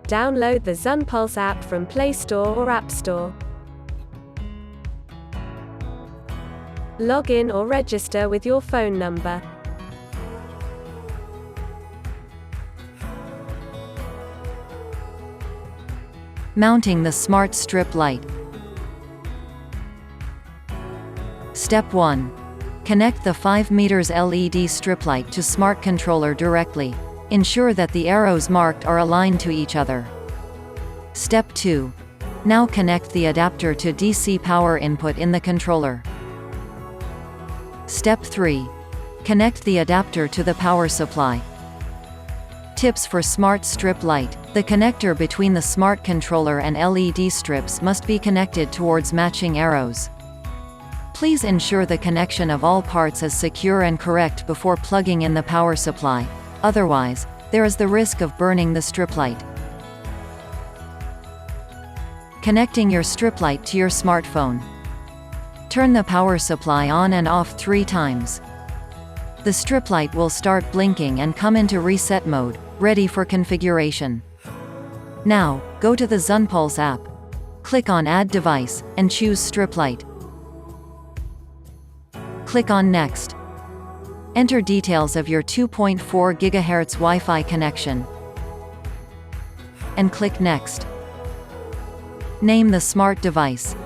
Download the Zunpulse app from Play Store or App Store. Log in or register with your phone number. Mounting the smart strip light. Step 1. Connect the 5 meters LED strip light to smart controller directly. Ensure that the arrows marked are aligned to each other. Step 2. Now connect the adapter to DC power input in the controller. Step 3. Connect the adapter to the power supply. Tips for smart strip light. The connector between the smart controller and LED strips must be connected towards matching arrows. Please ensure the connection of all parts is secure and correct before plugging in the power supply. Otherwise, there is the risk of burning the strip light. Connecting your strip light to your smartphone. Turn the power supply on and off 3 times. The strip light will start blinking and come into reset mode, ready for configuration. Now, go to the Zunpulse app. Click on Add Device, and choose Strip Light. Click on Next. Enter details of your 2.4 GHz Wi-Fi connection. And click Next. Name the smart device.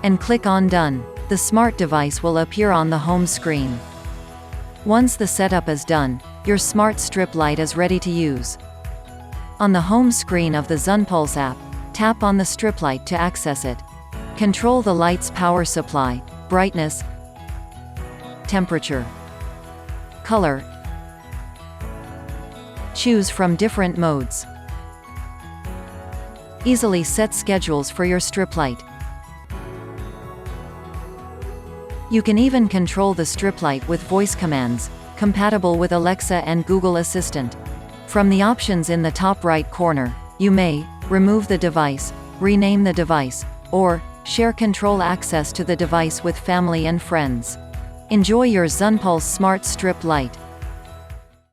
And click on Done. The smart device will appear on the home screen. Once the setup is done, your smart strip light is ready to use. On the home screen of the Zunpulse app, tap on the strip light to access it. Control the light's power supply, brightness, temperature, color. Choose from different modes. Easily set schedules for your strip light. You can even control the strip light with voice commands, compatible with Alexa and Google Assistant. From the options in the top right corner, you may remove the device, rename the device, or share control access to the device with family and friends. Enjoy your Zunpulse smart strip light.